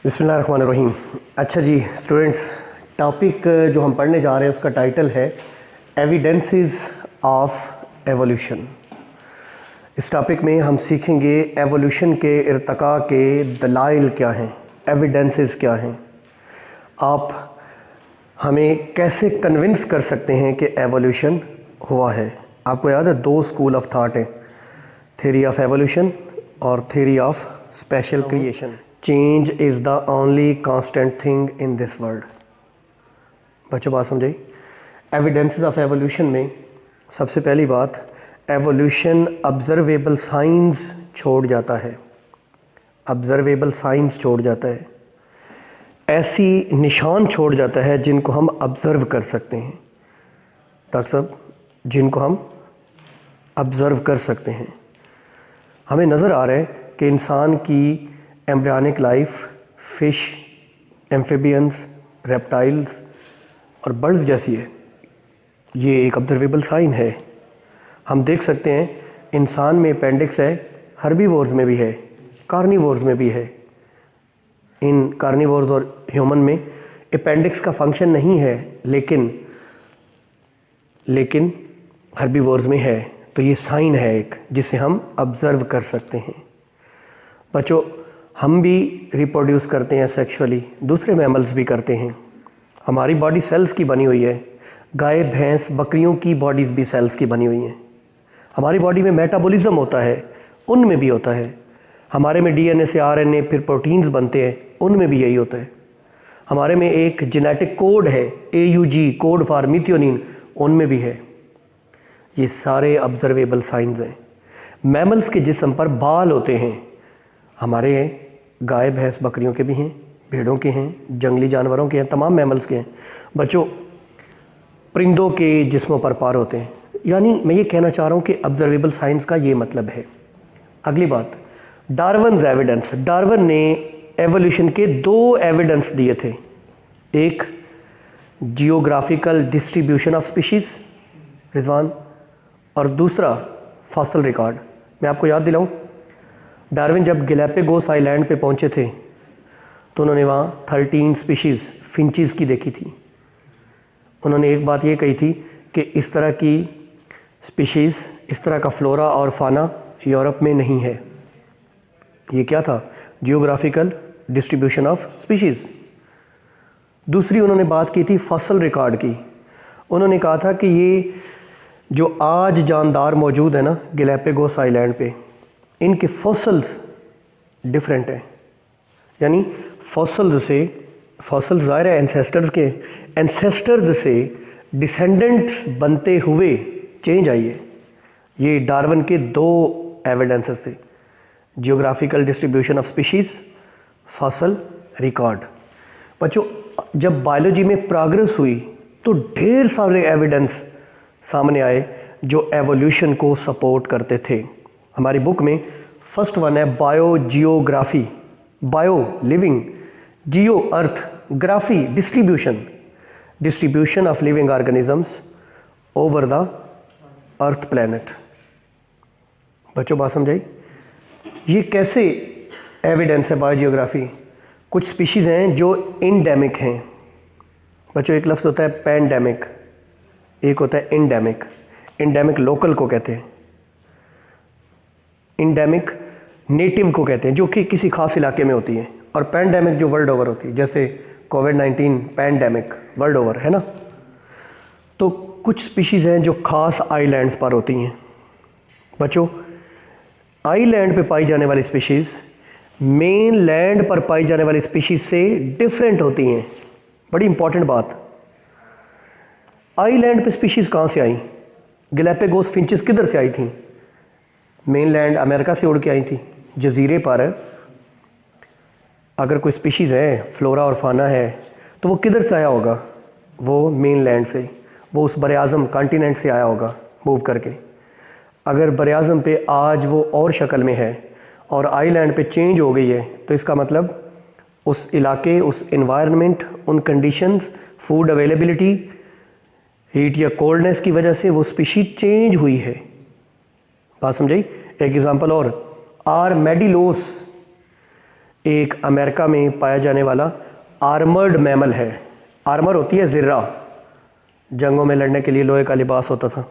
बिस्मिल्लाहिर्रहमानिर्रहीम। अच्छा जी students, topic जो हम पढ़ने जा रहे हैं उसका टाइटल है एविडेंसेस ऑफ एवोल्यूशन। इस टॉपिक में हम सीखेंगे एवोल्यूशन के इर्तका के दलाइल क्या हैं, एविडेंसेस क्या हैं। आप हमें कैसे कन्विंस कर सकते हैं कि एवोल्यूशन हुआ है। आपको याद है दो स्कूल ऑफ थाट हैं, थ्योरी ऑफ एवोल्यूशन और theory of special creation. Change is the only constant thing in this world. बच्चों बात समझे। एविडेंसेस ऑफ एवोल्यूशन में सबसे पहली बात, एवोल्यूशन ऑब्जर्वेबल साइंस छोड़ जाता है। ऑब्जर्वेबल साइंस छोड़ जाता है, ऐसी निशान छोड़ जाता है जिनको हम ऑब्ज़र्व कर सकते हैं। डॉक्टर साहब, जिनको हम ऑब्ज़र्व कर सकते हैं। हमें नज़र आ रहा है कि इंसान की embryonic life, fish, amphibians, reptiles और बर्ड्स जैसी है। ये एक ऑब्जर्वेबल साइन है। हम देख सकते हैं इंसान में अपेंडिक्स है, हर्बीवोर्स में भी है, कार्निवोर्स में भी है। इन कार्निवोर्स और ह्यूमन में अपेंडिक्स का फंक्शन नहीं है, लेकिन हर्बीवोर्स में है। तो ये साइन है एक, जिसे हम ऑब्ज़र्व कर सकते हैं। बच्चों, हम भी रिप्रोड्यूस करते हैं सेक्सुअली, दूसरे मैमल्स भी करते हैं। हमारी बॉडी सेल्स की बनी हुई है। गाय, भैंस, बकरियों की बॉडीज़ भी सेल्स की बनी हुई हैं। हमारी बॉडी में मेटाबॉलिज्म होता है, उनमें भी होता है। हमारे में डीएनए से आरएनए फिर प्रोटीन्स बनते हैं, उनमें भी यही होता है। हमारे में एक जेनेटिक कोड है, AUG, कोड फॉर मिथियोनिन, उनमें भी है। ये सारे ऑब्जर्वेबल साइंस हैं। मैमल्स के जिस्म पर बाल होते हैं, हमारे हैं, गाय, भैंस, बकरियों के भी हैं, भेड़ों के हैं, जंगली जानवरों के हैं, तमाम मैमल्स के हैं। बच्चों, परिंदों के जिस्मों पर पार होते हैं। यानी मैं ये कहना चाह रहा हूँ कि ऑब्जर्वेबल साइंस का ये मतलब है। अगली बात, डार्विन्स एविडेंस। डार्विन ने एवोल्यूशन के दो एविडेंस दिए थे। एक geographical distribution of species, Rizwan, और दूसरा फॉसिल रिकॉर्ड। मैं आपको याद दिलाऊं, डार्विन जब गैलापागोस आइलैंड पे पहुंचे थे तो उन्होंने वहाँ 13 स्पीशीज़ फिंचीज़ की देखी थी। उन्होंने एक बात ये कही थी कि इस तरह की स्पीशीज़, इस तरह का फ्लोरा और फाना यूरोप में नहीं है। ये क्या था? Geographical distribution of species. दूसरी उन्होंने बात की थी फॉसिल रिकॉर्ड की। उन्होंने कहा था कि ये जो आज जानदार मौजूद है ना गैलापागोस आइलैंड पे, इनके फॉसिल्स डिफरेंट हैं। यानी फॉसिल्स ज़ाहिर है एंसेस्टर्स से डिसेंडेंट्स बनते हुए चेंज आई है। ये डार्विन के दो एविडेंसेस थे, geographical distribution of species, fossil record. बच्चों, जब बायोलॉजी में प्रोग्रेस हुई तो ढेर सारे एविडेंस सामने आए जो एवोल्यूशन को सपोर्ट करते थे। हमारी बुक में फर्स्ट वन है biogeography. Bio living, Jio earth, graphy distribution of living organisms over the earth planet. बच्चों बात समझाई? ये कैसे एविडेंस है बायोजियोग्राफी? कुछ स्पीशीज़ हैं जो इंडेमिक हैं। बच्चों, एक लफ्ज़ होता है पैंडेमिक, एक होता है इंडेमिक। इंडेमिक लोकल को कहते हैं, इंडेमिक नेटिव को कहते हैं, जो कि किसी खास इलाके में होती है, और पैंडेमिक जो वर्ल्ड ओवर होती है, जैसे कोविड-19 पैंडेमिक वर्ल्ड ओवर है ना। तो कुछ स्पीशीज़ हैं जो खास आइलैंड्स पर होती हैं। बच्चों, आइलैंड पे पाई जाने वाली स्पीशीज़ मेन लैंड पर पाई जाने वाली स्पीशीज़ से डिफरेंट होती हैं। बड़ी इंपॉर्टेंट बात, आइलैंड पे स्पीशीज़ कहाँ से आई? गैलापागोस फिंचेस किधर से आई थी? मेनलैंड अमेरिका से उड़ के आई थी। जजीरे पर अगर कोई स्पीशीज़ है, फ्लोरा और फाना है, तो वो किधर से आया होगा? वो मेनलैंड से, वो उस बर-ए-आज़म कॉन्टिनेंट से आया होगा मूव करके। अगर बर-ए-आज़म पे आज वो और शक्ल में है और आइलैंड पे चेंज हो गई है, तो इसका मतलब उस इलाके, उस एनवायरनमेंट, उन कंडीशंस, फूड अवेलेबिलिटी, हीट या कोल्डनेस की वजह से वो स्पीशीज चेंज हुई है। बात समझाई? एक एग्जांपल और, आर्मेडिलोस एक अमेरिका में पाया जाने वाला आर्मर्ड मैमल है। आर्मर होती है ज़िर्रा, जंगों में लड़ने के लिए लोहे का लिबास होता था।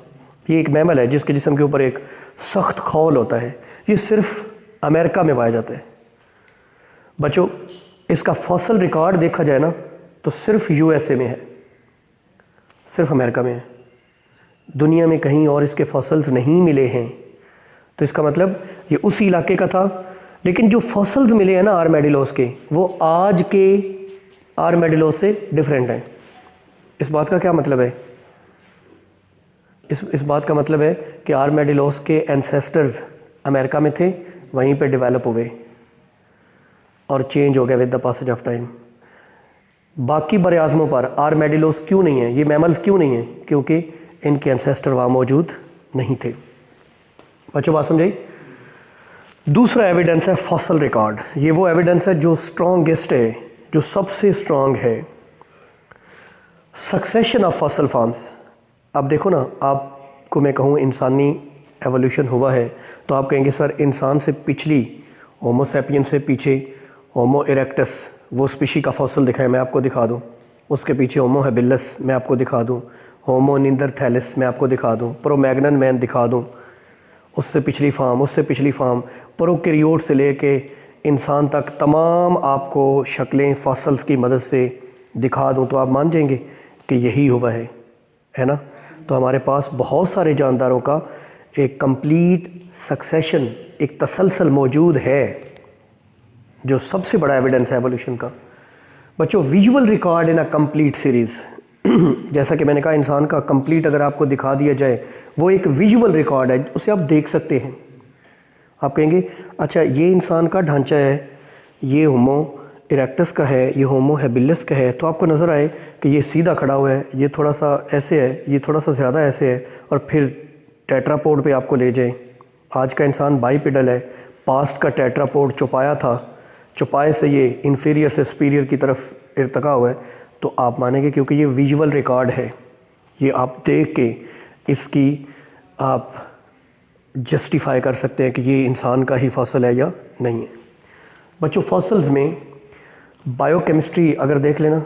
ये एक मैमल है जिसके जिस्म के ऊपर एक सख्त खौल होता है। ये सिर्फ अमेरिका में पाया जाता है। बच्चों, इसका फॉसल रिकॉर्ड देखा जाए ना तो सिर्फ यूएसए में है, सिर्फ अमेरिका में है। दुनिया में कहीं और इसके फॉसल्स नहीं मिले हैं। तो इसका मतलब ये उसी इलाके का था। लेकिन जो फॉसल्स मिले हैं ना आर्मेडिलोस के, वो आज के आर्मेडिलोस से डिफरेंट हैं। इस बात का क्या मतलब है? इस बात का मतलब है कि आर्मेडिलोस के एंसेस्टर्स अमेरिका में थे, वहीं पे डेवलप हुए और चेंज हो गए with the passage of time. बाकी बड़े आज़मों पर आर्मेडिलोस क्यों नहीं है, ये मैमल्स क्यों नहीं हैं? क्योंकि इनके एंसेस्टर वहाँ मौजूद नहीं थे। बच्चों बात समझाई? दूसरा एविडेंस है फॉसल रिकॉर्ड। ये वो एविडेंस है जो स्ट्रॉन्गेस्ट है, जो सबसे स्ट्रॉन्ग है। Succession of fossil forms. अब देखो ना, आपको मैं कहूँ इंसानी एवोल्यूशन हुआ है तो आप कहेंगे सर इंसान से पिछली होमो सैपियन से पीछे होमो इरेक्टस वो स्पीशी का फॉसल दिखाएं, मैं आपको दिखा दूं। उसके पीछे होमो हेबिलस मैं आपको दिखा दूं। होमो निंदरथैलिस मैं आपको दिखा दूं। प्रोमैग्नन मैन दिखा दूं। उससे पिछली फार्म, उससे पिछली फार्म, प्रोकैरियोट से लेके इंसान तक तमाम आपको शक्लें फॉसल्स की मदद से दिखा दूं तो आप मान जाएंगे कि यही हुआ है ना? तो हमारे पास बहुत सारे जानदारों का एक कंप्लीट सक्सेशन, एक तसलसल मौजूद है, जो सबसे बड़ा एविडेंस है एवोल्यूशन का। बच्चों, visual record in a complete series, जैसा कि मैंने कहा इंसान का कंप्लीट अगर आपको दिखा दिया जाए, वो एक विजुअल रिकॉर्ड है, उसे आप देख सकते हैं। आप कहेंगे अच्छा ये इंसान का ढांचा है, ये होमो इरेक्टस का है, ये होमो हेबिलिस का है, तो आपको नज़र आए कि ये सीधा खड़ा हुआ है, ये थोड़ा सा ऐसे है, ये थोड़ा सा ज़्यादा ऐसे है, और फिर टेट्रापोड पे आपको ले जाएं। आज का इंसान बाइपेडल है, पास्ट का टेट्रापोड चौपाया था, चौपाए से ये इन्फीरियर से सुपीरियर की तरफ इर्तका हुआ है, तो आप मानेंगे क्योंकि ये विजुअल रिकॉर्ड है। ये आप देख के इसकी आप जस्टिफाई कर सकते हैं कि ये इंसान का ही फॉसल है या नहीं है। बच्चों, फॉसल्स में बायोकेमिस्ट्री अगर देख लेना,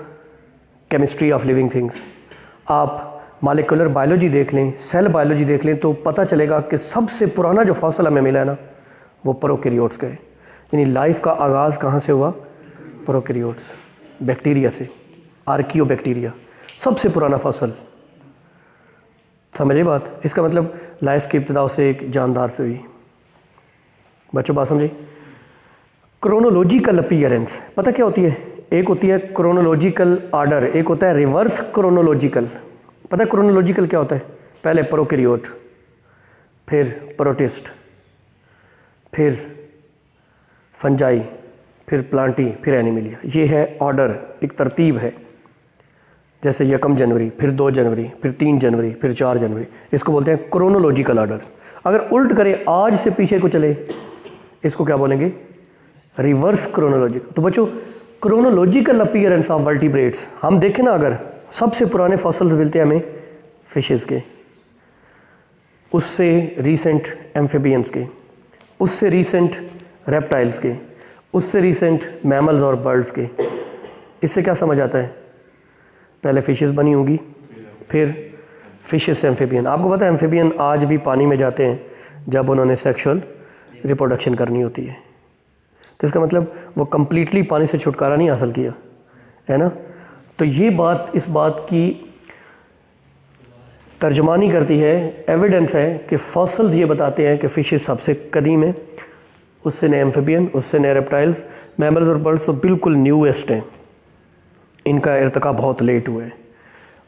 केमिस्ट्री ऑफ लिविंग थिंग्स, आप मॉलिक्यूलर बायोलॉजी देख लें, सेल बायोलॉजी देख लें, तो पता चलेगा कि सबसे पुराना जो फॉसल हमें मिला है ना, वो प्रोकैरियोट्स का है। यानी लाइफ का आगाज़ कहाँ से हुआ? प्रोकैरियोट्स, बैक्टीरिया से, आर्कियोबैक्टीरिया, सबसे पुराना फॉसल। समझिए बात? इसका मतलब लाइफ की इब्तिदा से एक जानदार से हुई। बच्चों बात समझिए? क्रोनोलॉजिकल अपीयरेंस पता क्या होती है? एक होती है क्रोनोलॉजिकल आर्डर, एक होता है रिवर्स क्रोनोलॉजिकल। पता है क्रोनोलॉजिकल क्या होता है? पहले प्रोकैरियोट, फिर प्रोटिस्ट, फिर फंजाई, फिर प्लांटी, फिर एनिमलिया। ये है ऑर्डर, एक तरतीब है। जैसे 1 जनवरी, फिर 2 जनवरी, फिर 3 जनवरी, फिर 4 जनवरी, इसको बोलते हैं क्रोनोलॉजिकल ऑर्डर। अगर उल्ट करें, आज से पीछे को चले, इसको क्या बोलेंगे? Reverse chronological. तो बच्चों, क्रोनोलॉजिकल अपीयरेंस ऑफ वर्टिब्रेट्स हम देखें ना, अगर सबसे पुराने फॉसल्स मिलते हैं हमें फिशेस के, उससे रीसेंट एम्फिबियंस के, उससे रीसेंट रेप्टाइल्स के, उससे रीसेंट मैमल्स और बर्ड्स के। इससे क्या समझ आता है? पहले फिशेस बनी होंगी, फिर फिशेस से एम्फिबियन। आपको पता है एम्फिबियन आज भी पानी में जाते हैं जब उन्होंने सेक्सुअल रिप्रोडक्शन करनी होती है। तो इसका मतलब वो कम्प्लीटली पानी से छुटकारा नहीं हासिल किया, है ना? तो ये बात, इस बात की तर्जमानी करती है, एविडेंस है कि फॉसल्स ये बताते हैं कि फिशेस सबसे कदीम है, उससे नए एम्फिबियन, उससे नए रेप्टाइल्स, मैमल्स और बर्ड्स तो बिल्कुल न्यूएस्ट हैं, इनका इर्तिका बहुत लेट हुआ है।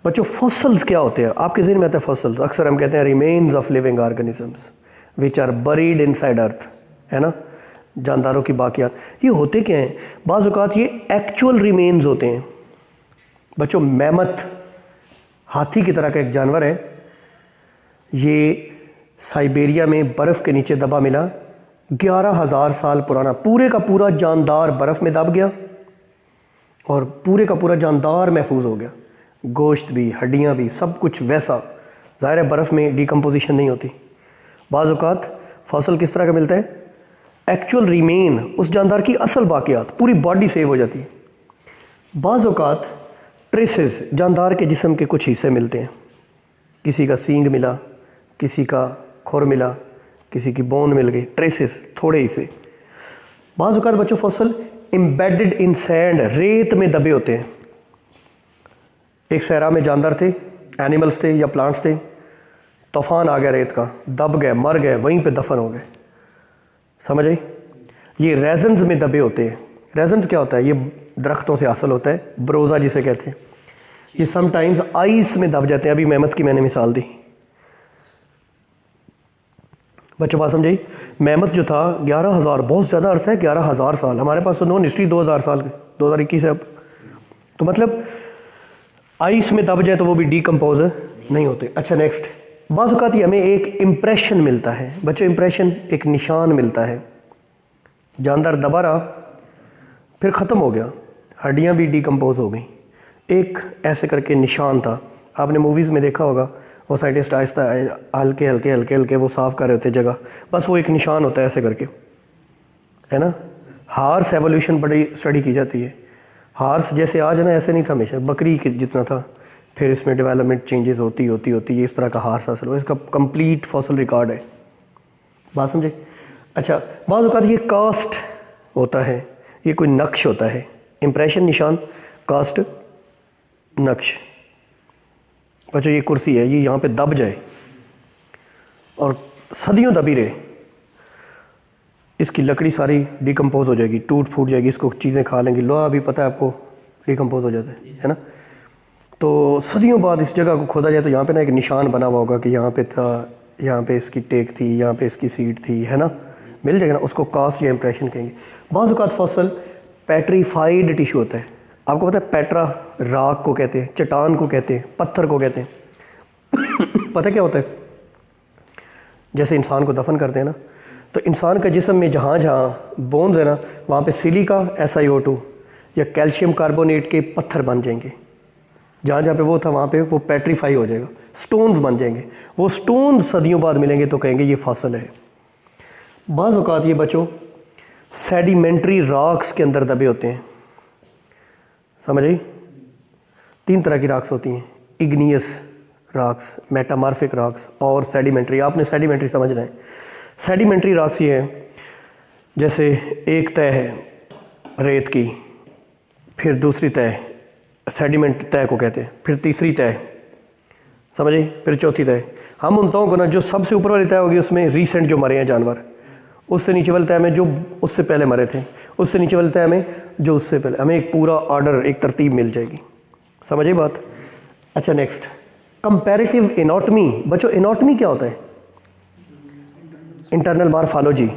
बच्चों, फॉसल्स क्या होते हैं? आपके ज़हन में आता है फॉसल्स, अक्सर हम कहते हैं remains of living organisms which are buried inside earth, है ना? जानदारों की बाकियात। ये होते क्या हैं? बाज़ औक़ात ये एक्चुअल रिमेन्स होते हैं। बच्चों, मैमथ हाथी की तरह का एक जानवर है, ये साइबेरिया में बर्फ़ के नीचे दबा मिला, 11,000 साल पुराना, पूरे का पूरा जानदार बर्फ़ में दब गया और पूरे का पूरा जानदार महफूज हो गया, गोश्त भी, हड्डियाँ भी, सब कुछ वैसा। ज़ाहिर है बर्फ़ में डिकम्पोजिशन नहीं होती। बाज़ औक़ात फॉसल किस तरह का मिलता है? एक्चुअल रिमेन, उस जानदार की असल बाकियात, पूरी बॉडी सेव हो जाती है। बाज़ औक़ात ट्रेसेस, जानदार के जिस्म के कुछ हिस्से मिलते हैं, किसी का सींग मिला, किसी का खुर मिला, किसी की बोन मिल गई, ट्रेसेस थोड़े हिस्से। बाज़ औक़ात बच्चों फॉसिल एम्बेडेड इन सैंड, रेत में दबे होते हैं। एक सहरा में जानदार थे, एनिमल्स थे या प्लांट्स थे, तूफान आ गया रेत का, दब गए, मर गए, वहीं पे दफन हो गए। समझ आई? ये रेजन्स में दबे होते हैं। रेजन्स क्या होता है? ये दरख्तों से हासिल होता है, ब्रोज़ा जिसे कहते हैं। ये समटाइम्स आइस में दब जाते हैं। अभी मेहमत की मैंने मिसाल दी। बच्चों बात समझाई? मेहमत जो था 11,000, बहुत ज़्यादा अर्सा है, 11,000 साल। हमारे पास तो नॉन हिस्ट्री 2000 साल, 2021 है अब। तो मतलब आइस में दब जाए तो वो भी डीकम्पोज नहीं होते। अच्छा नेक्स्ट, बाज़ औक़ात हमें एक इम्प्रेशन मिलता है बच्चों, इम्प्रेशन एक निशान मिलता है। जानदार दबा रहा, फिर ख़त्म हो गया, हड्डियाँ भी डीकम्पोज हो गई, एक ऐसे करके निशान था। आपने मूवीज़ में देखा होगा, वो साइंटिस्ट आहिस्ता हल्के हल्के हल्के हल्के वो साफ़ कर रहे होते जगह, बस वो एक निशान होता है ऐसे करके, है ना। हार्स एवोल्यूशन बड़ी स्टडी की जाती है। हार्स जैसे आज ना ऐसे नहीं था हमेशा, बकरी के जितना था, फिर इसमें डेवलपमेंट चेंजेस होती होती होती ये इस तरह का हार्स हासिल हुआ। इसका कंप्लीट फॉसिल रिकॉर्ड है। बात समझे? अच्छा, बाज़ औक़ात ये कास्ट होता है, ये कोई नक्श होता है, इम्प्रेशन निशान, कास्ट नक्श। बच्चों ये कुर्सी है, ये यहाँ पे दब जाए और सदियों दबी रहे, इसकी लकड़ी सारी डिकम्पोज हो जाएगी, टूट फूट जाएगी, इसको चीज़ें खा लेंगी। लोहा भी पता है आपको डिकम्पोज हो जाता है ना। तो सदियों बाद इस जगह को खोदा जाए तो यहाँ पे ना एक निशान बना हुआ होगा कि यहाँ पे था, यहाँ पे इसकी टेक थी, यहाँ पे इसकी सीट थी, है ना, मिल जाएगा ना, उसको कास्ट या इम्प्रेशन कहेंगे। बाज़ औक़ात फॉसिल पेट्रीफाइड टिश्यू होता है। आपको पता है पेट्रा राख को कहते हैं, चट्टान को कहते हैं, पत्थर को कहते हैं। पता क्या होता है? जैसे इंसान को दफन करते हैं ना, तो इंसान का जिस्म में जहाँ जहाँ बोन्स है ना, वहाँ पे सिलिका SiO2 या कैल्शियम कार्बोनेट के पत्थर बन जाएंगे। जहाँ जहाँ पे वो था वहाँ पे वो पेट्रीफाई हो जाएगा, स्टोन्स बन जाएंगे। वो स्टोन्स सदियों बाद मिलेंगे तो कहेंगे ये फॉसिल है। बाज़ औक़ात ये बच्चों सेडिमेंट्री रॉक्स के अंदर दबे होते हैं। समझ आई? 3 तरह की रॉक्स होती हैं, इग्नियस रॉक्स, मेटामॉर्फिक रॉक्स और सेडिमेंट्री। आपने सेडिमेंट्री समझना है। सेडिमेंट्री रॉक्स ये है, जैसे एक तह है रेत की, फिर दूसरी तह सेडिमेंट तह को कहते हैं, फिर तीसरी तह, समझ आई, फिर चौथी तह। हम उन तहों को ना, जो सबसे ऊपर वाली तह होगी उसमें रिसेंट जो मरे हैं जानवर, उससे नीचे वाली तह में जो उससे पहले मरे थे, उससे नीचे वाली तह में जो उससे पहले, हमें एक पूरा ऑर्डर, एक तरतीब मिल जाएगी। समझ आई बात? अच्छा नेक्स्ट, कंपैरेटिव एनाटॉमी। बच्चों एनाटॉमी क्या होता है? इंटरनल मॉर्फोलॉजी,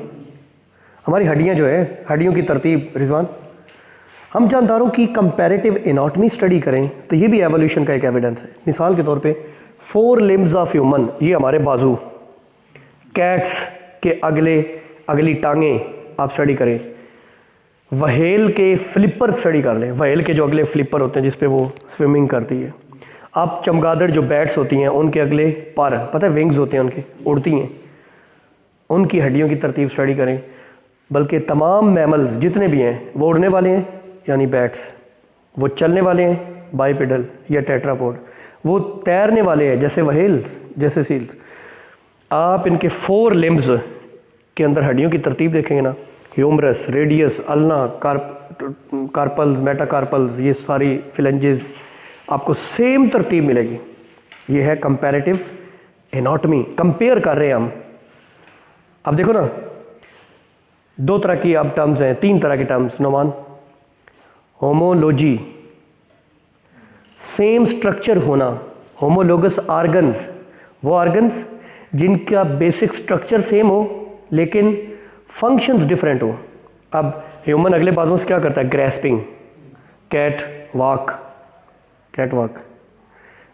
हमारी हड्डियां जो है, हड्डियों की तरतीब। रिजवान, हम जानदारों की कंपैरेटिव एनाटॉमी स्टडी करें तो ये भी एवोल्यूशन का एक एविडेंस है। मिसाल के तौर पे 4 लिम्स ऑफ ह्यूमन, ये हमारे बाजू, कैट्स के अगली टांगें आप स्टडी करें, व्हेल के फ्लिपर स्टडी कर लें, व्हेल के जो अगले फ्लिपर होते हैं जिस पे वो स्विमिंग करती है। आप चमगादड़ जो बैट्स होती हैं उनके अगले पर, पता है विंग्स होते हैं उनके, उड़ती हैं, उनकी हड्डियों की तरतीब स्टडी करें। बल्कि तमाम मैमल्स जितने भी हैं वो उड़ने वाले हैं यानी बैट्स, वो चलने वाले हैं बाइपेडल या टेट्रापोड, वो तैरने वाले हैं जैसे व्हेल्स, जैसे सील्स। आप इनके 4 लिम्स के अंदर हड्डियों की तरतीब देखेंगे ना, humerus, radius, ulna, carpals, metacarpals, ये सारी फिलेंजेस, आपको सेम तरतीब मिलेगी। ये है कंपैरेटिव एनाटॉमी, कंपेयर कर रहे हैं हम। अब देखो ना, 2 तरह की अब टर्म्स हैं, 3 तरह की terms. Noman, homology, same structure होना, होमोलोगस ऑर्गन्स, वो ऑर्गन्स जिनका बेसिक स्ट्रक्चर सेम हो लेकिन फंक्शंस डिफरेंट हो। अब ह्यूमन अगले बाजों से क्या करता है? Grasping, cat walk,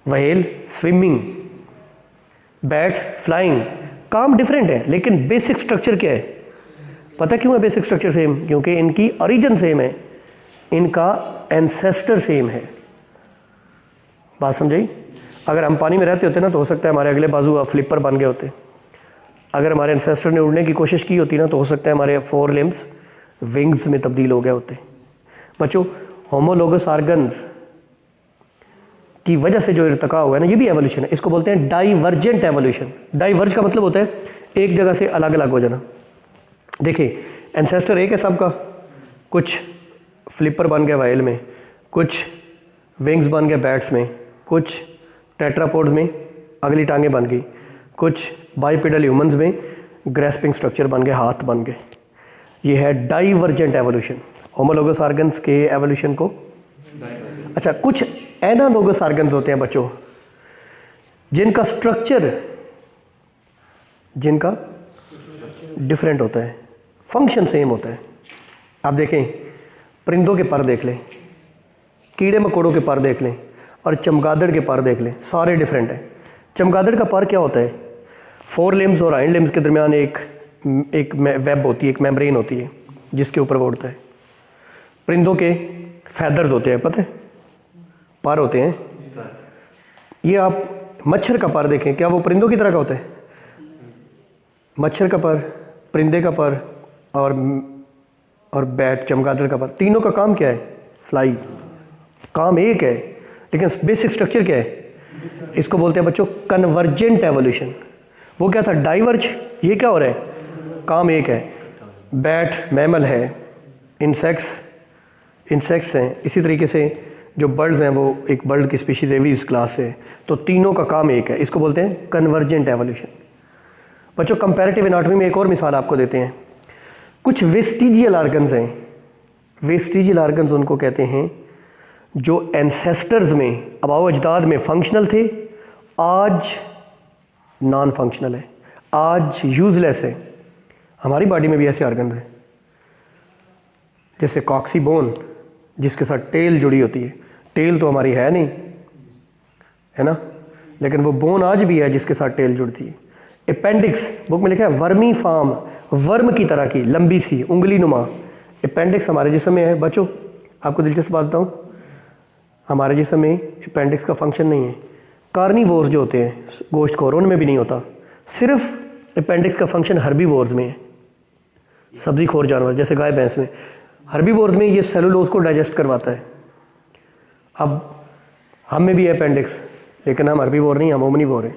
whale swimming, bats flying. काम डिफरेंट है लेकिन बेसिक स्ट्रक्चर क्या है? पता क्यों है बेसिक स्ट्रक्चर सेम? क्योंकि इनकी ओरिजिन सेम है, इनका एंसेस्टर सेम है। बात समझाई? अगर हम पानी में रहते होते ना तो हो सकता है हमारे अगले बाजू फ्लिपर बन गए होते। अगर हमारे एंसेस्टर ने उड़ने की कोशिश की होती ना तो हो सकता है हमारे 4 लिम्स विंग्स में तब्दील हो गए होते। बच्चों होमोलोगस ऑर्गन्स की वजह से जो इर्तिका हुआ है ना, ये भी एवोल्यूशन है। इसको बोलते हैं डाइवर्जेंट एवोल्यूशन। डाइवर्ज का मतलब होता है एक जगह से अलग अलग हो जाना। देखिए एंसेस्टर एक है सबका, कुछ फ्लिपर बन गया वाइल में, कुछ विंग्स बन गए बैट्स में, कुछ टेट्रापोड्स में अगली टांगें बन गई, कुछ बाइपेडल ह्यूमंस में ग्रेस्पिंग स्ट्रक्चर बन गए, हाथ बन गए। ये है डाइवर्जेंट एवोल्यूशन। होमोलोगस ऑर्गन्स के एवोल्यूशन को। अच्छा, कुछ एनालोगस ऑर्गन्स होते हैं बच्चों, जिनका स्ट्रक्चर डिफरेंट होता है, फंक्शन सेम होता है। आप देखें परिंदों के पर देख लें, कीड़े मकोड़ों के पर देख लें और चमगादड़ के पर देख लें, सारे डिफरेंट हैं। चमगादड़ का पर क्या होता है? 4 लिम्स और हाइंड लिम्स के दरमियान एक वेब होती है, एक मेम्ब्रेन होती है जिसके ऊपर वो उड़ता है। परिंदों के फैदर्स होते हैं, पता है, पर होते हैं। ये आप मच्छर का पर देखें, क्या वो परिंदों की तरह का होता है? मच्छर का पर, परिंदे का पर और बैट चमगादड़ का पर, तीनों का काम क्या है? फ्लाई। काम एक है लेकिन बेसिक स्ट्रक्चर क्या है? इसको बोलते हैं बच्चों कन्वर्जेंट एवोल्यूशन। वो क्या था? डाइवर्ज। ये क्या हो रहा है? काम एक है। बैट मैमल है, इंसेक्ट्स हैं, इसी तरीके से जो बर्ड्स हैं वो एक बर्ड की स्पीशीज एवीज क्लास है, तो तीनों का काम एक है। इसको बोलते हैं कन्वर्जेंट एवोल्यूशन। बच्चों कंपैरेटिव एनाटॉमी में एक और मिसाल आपको देते हैं। कुछ वेस्टिजियल ऑर्गन्स हैं। वेस्टिजियल ऑर्गन्स उनको कहते हैं जो एंसेस्टर्स में, आबाओ अजदाद में फंक्शनल थे, आज नॉन फंक्शनल है, आज यूजलेस है। हमारी बॉडी में भी ऐसे ऑर्गन हैं, जैसे कॉक्सी बोन जिसके साथ टेल जुड़ी होती है। टेल तो हमारी है नहीं, है ना, लेकिन वो बोन आज भी है जिसके साथ टेल जुड़ती है। अपेंडिक्स, बुक में लिखा है वर्मी फार्म, वर्म की तरह की लंबी सी उंगली नुमा अपेंडिक्स हमारे जिस्म में है। बच्चों आपको दिलचस्प बात बताऊं, हमारे जिस्म में अपेंडिक्स का फंक्शन नहीं है। कार्निवोर्स जो होते हैं गोश्तखोर, उनमें भी नहीं होता। सिर्फ अपेंडिक्स का फंक्शन हर्बीवोर्स में है, सब्जीखोर जानवर जैसे गाय भैंस में। हर्बीवोर्स में ये सेलुलोज को डाइजेस्ट करवाता है। अब हम में भी है अपेंडिक्स, लेकिन हम हर्बीवोर नहीं, हम ओमनीवोर हैं।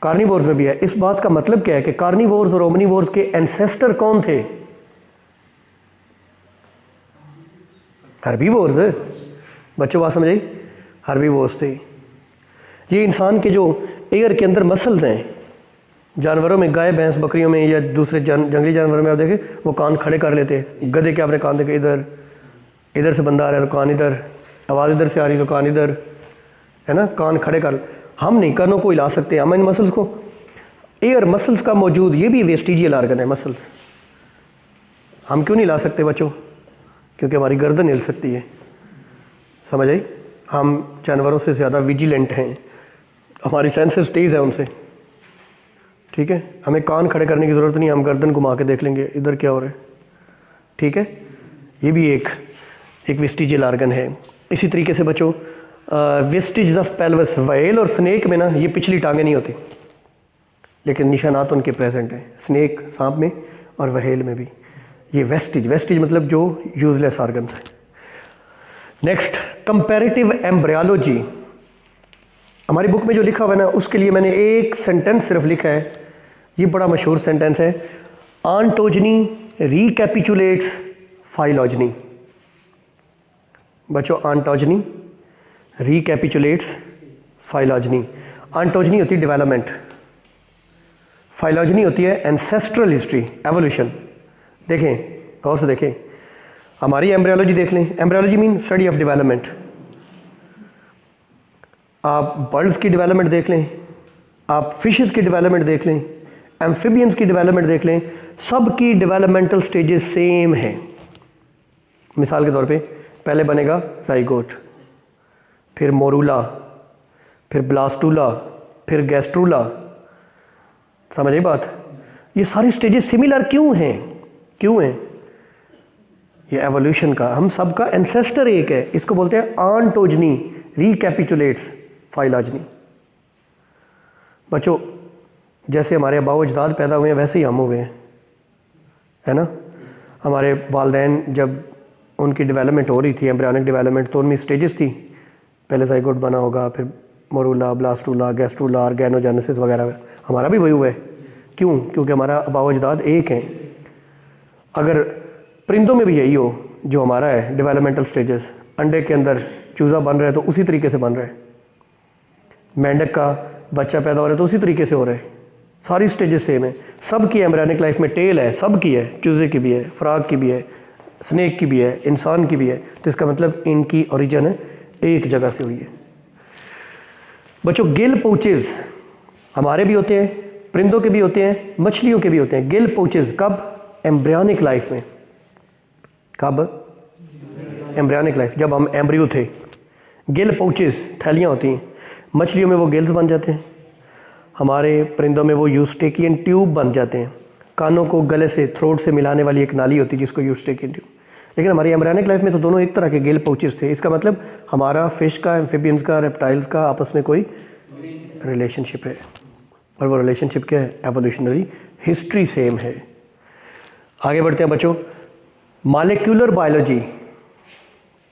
कार्निवोर्स में भी है। इस बात का मतलब क्या है कि कार्निवोर्स और ओमनीवोर्स के एंसेस्टर कौन थे? हर्बीवोर्स। बच्चों बात समझ आई? हर्बीवोर्स थे। ये इंसान के जो एयर के अंदर मसल्स हैं, जानवरों में, गाय भैंस बकरियों में या दूसरे जंगली जानवरों में आप देखें वो कान खड़े कर लेते हैं। गधे के आपने कान देखे, इधर से बंदा आ रहा है तो कान इधर, आवाज़ इधर से आ रही तो कान इधर, है ना, कान खड़े कर। हम नहीं, कानों को हिला सकते हम इन मसल्स को। एयर मसल्स का मौजूद, ये भी वेस्टिजियल ऑर्गन है मसल्स। हम क्यों नहीं ला सकते बच्चों? क्योंकि हमारी गर्दन हिल सकती है। समझ आई? हम जानवरों से ज़्यादा विजिलेंट हैं, हमारी सेंसेस तेज़ है उनसे। ठीक है, हमें कान खड़े करने की ज़रूरत नहीं, हम गर्दन घुमा के देख लेंगे इधर क्या हो रहा है। ठीक है, ये भी एक वेस्टिजियल ऑर्गन है। इसी तरीके से बच्चों वेस्टिज ऑफ पेल्विस, व्हेल और स्नेक में ना ये पिछली टांगें नहीं होती, लेकिन निशानात उनके प्रेजेंट हैं। स्नेक, सांप में और व्हेल में भी ये वेस्टिज मतलब जो यूजलेस ऑर्गन्स हैं। Next, comparative embryology. हमारी बुक में जो लिखा हुआ है ना, उसके लिए मैंने एक सेंटेंस सिर्फ लिखा है। ये बड़ा मशहूर सेंटेंस है, ऑन्टोजनी रिकैपिचुलेट्स फाइलॉजनी। बच्चों ऑन्टोजनी रिकैपिचुलेट्स फाइलॉजनी। ऑन्टोजनी होती है डेवलपमेंट, फाइलॉजनी होती है एंसेस्ट्रल हिस्ट्री, एवोल्यूशन। देखें, गौर से देखें, हमारी एम्ब्रियोलॉजी देख लें। Embryology mean study of development. आप बर्ड्स की डेवलपमेंट देख लें, आप फिशेस की डेवलपमेंट देख लें, एम्फीबियंस की डेवलपमेंट देख लें, सब की डेवलपमेंटल स्टेजेस सेम हैं। मिसाल के तौर पे पहले बनेगा जाइगोट, फिर मोरूला, फिर ब्लास्टूला, फिर गैस्ट्रूला। समझ आई बात? ये सारी स्टेजेस सिमिलर क्यों हैं? ये एवोल्यूशन का, हम सबका एंसेस्टर एक है। इसको बोलते हैं ऑन्टोजनी रिकैपिचुलेट्स फाइलॉजनी। बच्चों जैसे हमारे आबाओ अजदाद पैदा हुए हैं वैसे ही हम हुए हैं, है ना। हमारे वालदैन जब उनकी डेवलपमेंट हो रही थी, एम्ब्रियोनिक डेवलपमेंट, तो उनमें स्टेजेस थी। पहले जाइगोट बना होगा, फिर मोरूला, ब्लास्टूला, गैस्ट्रूला, ऑर्गेनोजेनेसिस वगैरह। हमारा भी वही हुआ है। क्यों? क्योंकि हमारा आबाओ अजदाद एक हैं। अगर परिंदों में भी यही हो जो हमारा है डेवलपमेंटल स्टेजेस, अंडे के अंदर चूज़ा बन रहा है तो उसी तरीके से बन रहा है, मेंढक का बच्चा पैदा हो रहा है तो उसी तरीके से हो रहा है, सारी स्टेजेस सेम है। सब की एम्ब्रियोनिक लाइफ में टेल है, सब की है, चूज़े की भी है, फ्रॉग की भी है, स्नेक की भी है, इंसान की भी है। तो इसका मतलब इनकी ओरिजिन एक जगह से हुई है। बच्चों, गिल पाउचेज हमारे भी होते हैं, परिंदों के भी होते हैं, मछलियों के भी होते हैं। गिल पाउचेज कब? एम्ब्रियोनिक लाइफ में। कब? एम्ब्रियोनिक लाइफ, जब हम एम्ब्रियो थे। गिल पाउचेज थैलियाँ होती हैं, मछलियों में वो गिल्स बन जाते हैं, हमारे परिंदों में वो यूस्टेकियन ट्यूब बन जाते हैं। कानों को गले से, थ्रोट से मिलाने वाली एक नाली होती है जिसको यूस्टेकियन ट्यूब। लेकिन हमारी एम्ब्रियोनिक लाइफ में तो दोनों एक तरह के गिल पाउचेज थे। इसका मतलब हमारा फिश का, एम्फिबियंस का, रेप्टाइल्स का आपस में कोई रिलेशनशिप है, और वो रिलेशनशिप क्या है? एवोल्यूशनरी हिस्ट्री सेम है। आगे बढ़ते हैं बच्चों। मॉलिक्यूलर बायोलॉजी,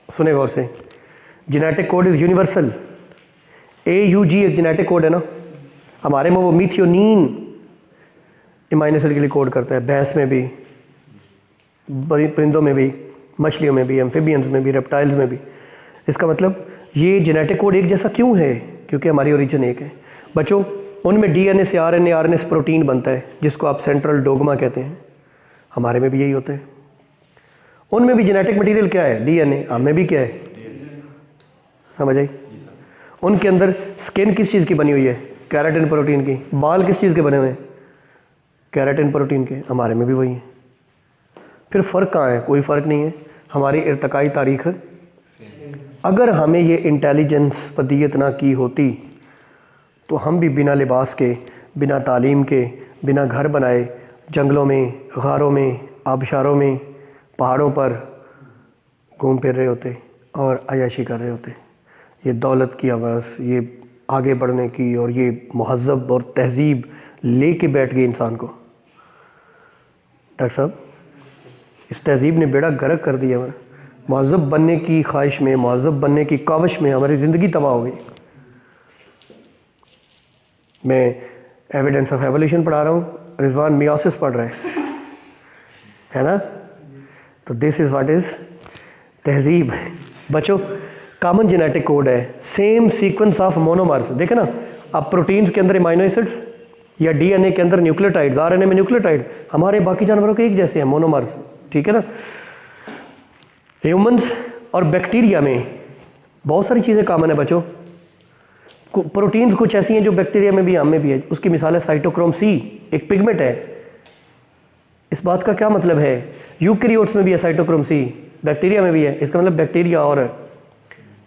सुने गौर से। Genetic code is universal. AUG एक जेनेटिक कोड है ना, हमारे में वो मिथियोनिन अमीनो एसिड के लिए कोड करता है। भैंस में भी, परिंदों में भी, मछलियों में भी, एम्फिबियंस में भी, रेप्टाइल्स में भी। इसका मतलब ये जेनेटिक कोड एक जैसा क्यों है? क्योंकि हमारी ओरिजिन एक है। बच्चों, उनमें DNA से RNA, RNA से प्रोटीन बनता है जिसको आप सेंट्रल डोगमा कहते हैं। हमारे में भी यही होता है। उनमें भी जेनेटिक मटेरियल क्या है? DNA। हमें भी क्या है? समझ आई? उनके अंदर स्किन किस चीज़ की बनी हुई है? केराटिन प्रोटीन की। बाल किस चीज़ के बने हुए हैं? केराटिन प्रोटीन के। हमारे में भी वही है। फिर फ़र्क कहाँ है? कोई फ़र्क नहीं है। हमारी इर्तकाई तारीख, अगर हमें ये इंटेलिजेंस वदीयत ना की होती तो हम भी बिना लिबास के, बिना तालीम के, बिना घर बनाए, जंगलों में, गारों में, आबशारों में, पहाड़ों पर घूम फिर रहे होते और अयाशी कर रहे होते। ये दौलत की हवस, ये आगे बढ़ने की, और ये महज़्ज़ब और तहज़ीब लेके बैठ गई इंसान को। डॉक्टर साहब, इस तहज़ीब ने बेड़ा गर्क कर दिया। महज़्ज़ब बनने की ख्वाहिश में, महज़्ज़ब बनने की काविश में हमारी ज़िंदगी तबाह हो गई। मैं एविडेंस ऑफ एवोल्यूशन पढ़ा रहा हूँ, रिजवान मियोसिस पढ़ रहे है ना। तो दिस इज़ व्हाट इज़ तहज़ीब। बच्चों, कॉमन जेनेटिक कोड है, सेम सीक्वेंस ऑफ मोनोमर्स। देखे ना, अब प्रोटीन्स के अंदर अमीनो एसिड्स, या DNA के अंदर न्यूक्लियोटाइड्स, RNA में न्यूक्लियोटाइड, हमारे बाकी जानवरों के एक जैसे हैं, मोनोमर्स। ठीक है ना। ह्यूमंस और बैक्टीरिया में बहुत सारी चीज़ें कॉमन है बच्चों। प्रोटीन्स कुछ ऐसी हैं जो बैक्टीरिया में भी, हम में भी है। उसकी मिसाल है साइटोक्रोम C, एक पिगमेंट है। इस बात का क्या मतलब है? यूकैरियोट्स में भी है साइटोक्रोम C, बैक्टीरिया में भी है। इसका मतलब बैक्टीरिया और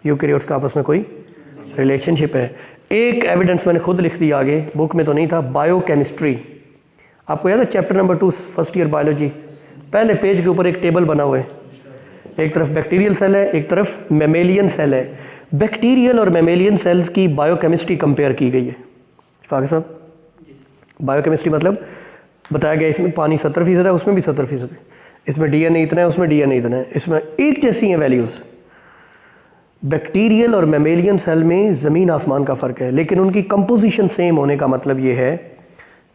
यूकैरियोट्स का आपस में कोई रिलेशनशिप है। एक एविडेंस मैंने खुद लिख दिया, आगे बुक में तो नहीं था, बायोकेमिस्ट्री। आपको याद है chapter number 2 first year biology, पहले पेज के ऊपर एक टेबल बना हुआ है। एक तरफ बैक्टीरियल सेल है, एक तरफ मेमेलियन सेल है। बैक्टीरियल और मेमेलियन सेल्स की बायोकेमिस्ट्री कंपेयर की गई है। फाकिर साहब, बायोकेमिस्ट्री मतलब बताया गया इसमें पानी 70% है, उसमें भी 70% है, इसमें DNA इतना है, उसमें DNA इतना है, इसमें एक जैसी हैं वैल्यूज़। बैक्टीरियल और मेमेलियन सेल में ज़मीन आसमान का फ़र्क है, लेकिन उनकी कंपोजिशन सेम होने का मतलब ये है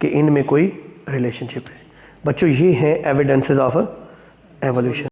कि इनमें कोई रिलेशनशिप है। बच्चों, ये हैं एविडेंसेस ऑफ एवोल्यूशन।